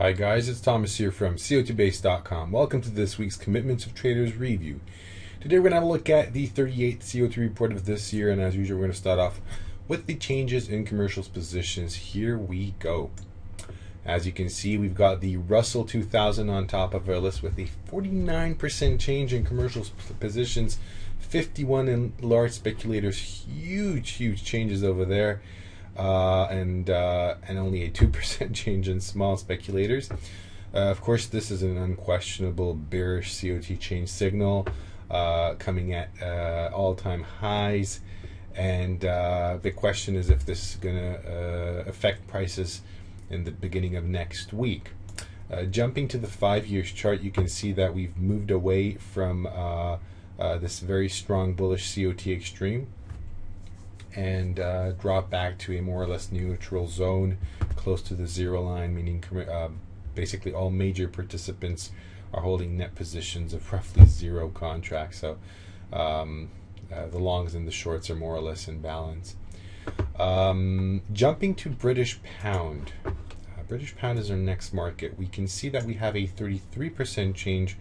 Hi guys, it's Thomas here from COTBase.com. Welcome to this week's Commitments of Traders review. Today we're going to have a look at the 38th COT report of this year, and as usual we're going to start off with the changes in commercials positions. Here we go. As you can see, we've got the Russell 2000 on top of our list with a 49% change in commercials positions, 51 in large speculators, huge changes over there. And only a 2% change in small speculators. Of course, this is an unquestionable bearish COT change signal coming at all-time highs, and the question is if this is going to affect prices in the beginning of next week. Jumping to the 5 years chart, you can see that we've moved away from this very strong bullish COT Extreme and drop back to a more or less neutral zone close to the zero line, meaning basically all major participants are holding net positions of roughly zero contracts. So the longs and the shorts are more or less in balance. Jumping to British Pound. British Pound is our next market. We can see that we have a 33% change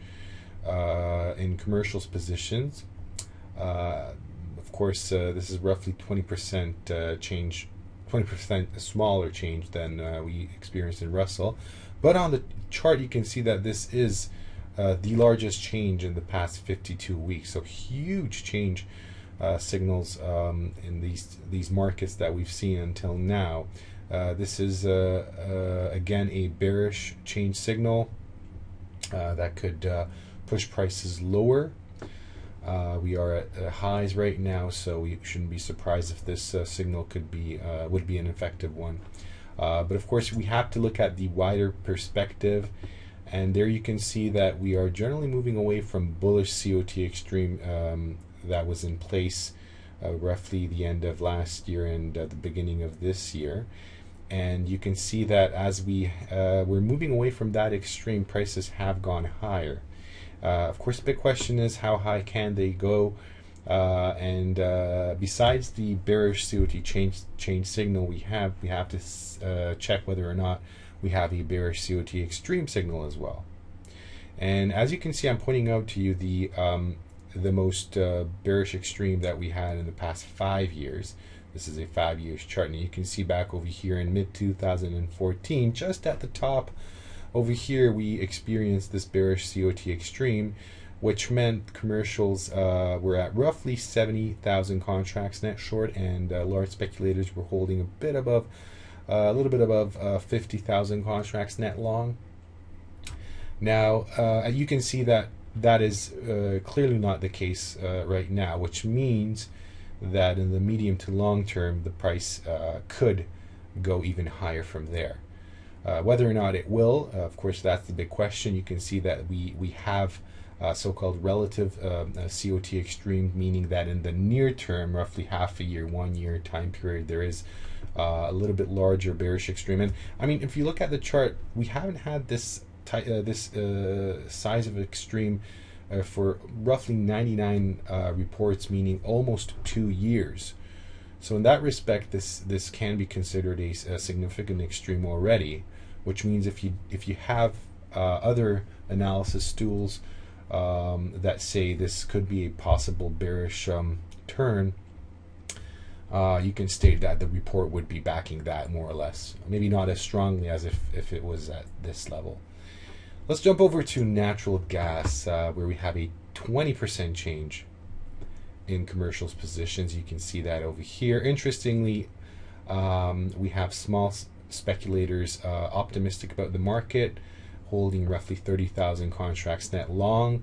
in commercials positions. Of course, this is roughly 20% change, 20% smaller change than we experienced in Russell. But on the chart, you can see that this is the largest change in the past 52 weeks. So huge change signals in these markets that we've seen until now. This is again a bearish change signal that could push prices lower. We are at highs right now, so we shouldn't be surprised if this signal would be an effective one. But of course, we have to look at the wider perspective, and there you can see that we are generally moving away from bullish COT Extreme that was in place roughly the end of last year and the beginning of this year. And you can see that as we're moving away from that extreme, prices have gone higher. Of course, the big question is how high can they go? And besides the bearish COT change signal we have to check whether or not we have a bearish COT Extreme signal as well. And as you can see, I'm pointing out to you the most bearish extreme that we had in the past 5 years. This is a 5 years chart, and you can see back over here in mid-2014, just at the top over here, we experienced this bearish COT Extreme, which meant commercials were at roughly 70,000 contracts net short, and large speculators were holding a little bit above 50,000 contracts net long. Now, you can see that is clearly not the case right now, which means that in the medium to long term, the price could go even higher from there. Whether or not it will, of course, that's the big question. You can see that we have so-called relative COT Extreme, meaning that in the near term, roughly half a year, 1 year time period, there is a little bit larger bearish extreme. And I mean, if you look at the chart, we haven't had this size of extreme for roughly 99 reports, meaning almost 2 years. So in that respect, this can be considered a significant extreme already, which means if you have other analysis tools that say this could be a possible bearish turn, you can state that the report would be backing that more or less, maybe not as strongly as if it was at this level. Let's jump over to natural gas, where we have a 20% change in commercials positions. You can see that over here. Interestingly, we have small speculators optimistic about the market, holding roughly 30,000 contracts net long,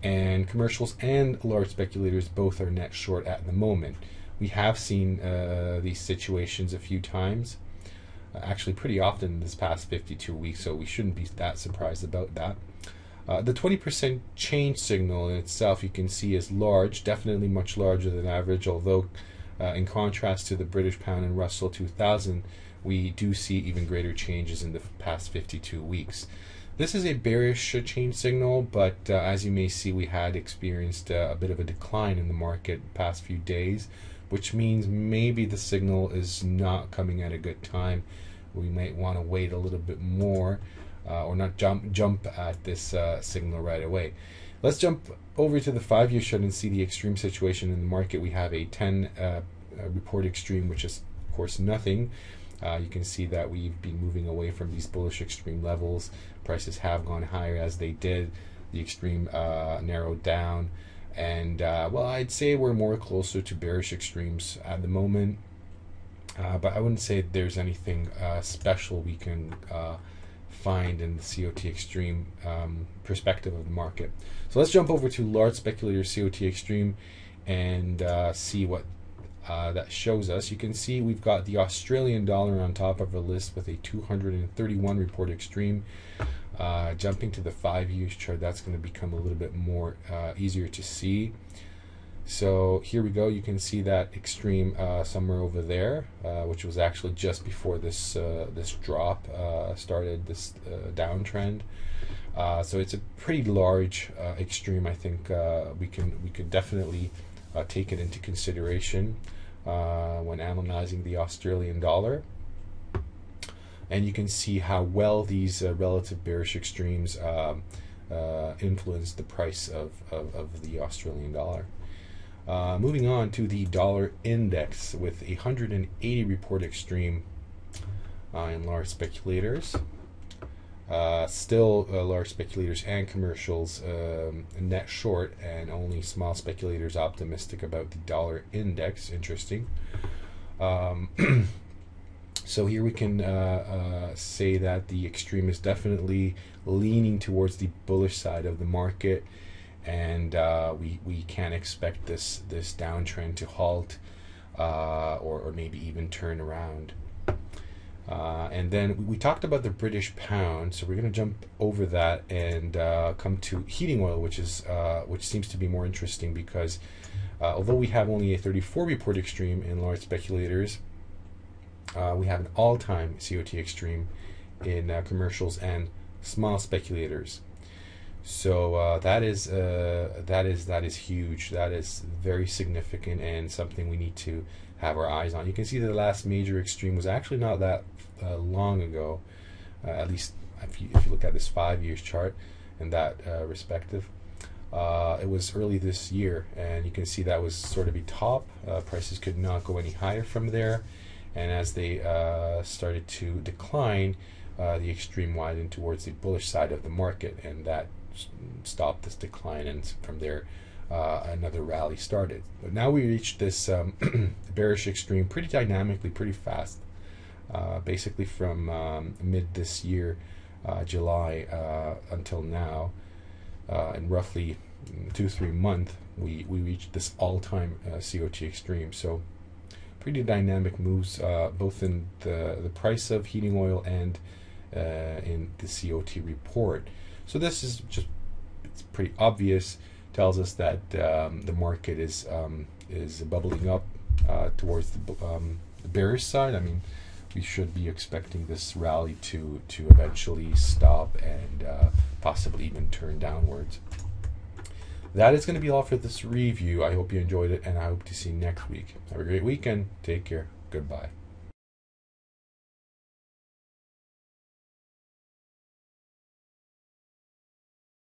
and commercials and large speculators both are net short at the moment. We have seen these situations a few times, actually pretty often in this past 52 weeks, so we shouldn't be that surprised about that. The 20% change signal in itself, you can see, is large, definitely much larger than average, although in contrast to the British Pound and Russell 2000, we do see even greater changes in the past 52 weeks. This is a bearish change signal, but as you may see, we had experienced a bit of a decline in the market the past few days, which means maybe the signal is not coming at a good time. We might want to wait a little bit more. or not jump at this signal right away. Let's jump over to the 5-year chart and see the extreme situation in the market. We have a 10 report extreme, which is of course nothing. You can see that we've been moving away from these bullish extreme levels. Prices have gone higher as they did. The extreme narrowed down, and well, I'd say we're more closer to bearish extremes at the moment, but I wouldn't say there's anything special we can find in the COT Extreme perspective of the market. So let's jump over to large speculator COT Extreme and see what that shows us. You can see we've got the Australian dollar on top of the list with a 231 report extreme. Jumping to the 5-year chart, that's going to become a little bit more easier to see. So here we go. You can see that extreme somewhere over there, which was actually just before this this drop started, this downtrend. So it's a pretty large extreme. I think we could definitely take it into consideration when analyzing the Australian dollar. And you can see how well these relative bearish extremes influence the price of the Australian dollar. Moving on to the dollar index with a 180 report extreme in large speculators. Still large speculators and commercials net short, and only small speculators optimistic about the dollar index. Interesting. So here we can say that the extreme is definitely leaning towards the bullish side of the market, and we can't expect this downtrend to halt or maybe even turn around. And then we talked about the British pound, so we're going to jump over that and come to heating oil, which seems to be more interesting because although we have only a 34 report extreme in large speculators, we have an all-time COT extreme in commercials and small speculators. So that is huge. That is very significant and something we need to have our eyes on. You can see that the last major extreme was actually not that long ago, at least if you look at this 5-year chart in that respective. It was early this year, and you can see that was sort of a top. Prices could not go any higher from there, and as they started to decline, the extreme widened towards the bullish side of the market, and that stopped this decline, and from there another rally started. But now we reached this bearish extreme pretty dynamically, pretty fast. Basically from mid this year, July, until now, in roughly 2-3 months, we reached this all-time COT extreme. So pretty dynamic moves, both in the price of heating oil and in the COT report. So this is just, it's pretty obvious, tells us that the market is bubbling up towards the bearish side. I mean, we should be expecting this rally to eventually stop and possibly even turn downwards. That is going to be all for this review. I hope you enjoyed it, and I hope to see you next week. Have a great weekend. Take care. Goodbye.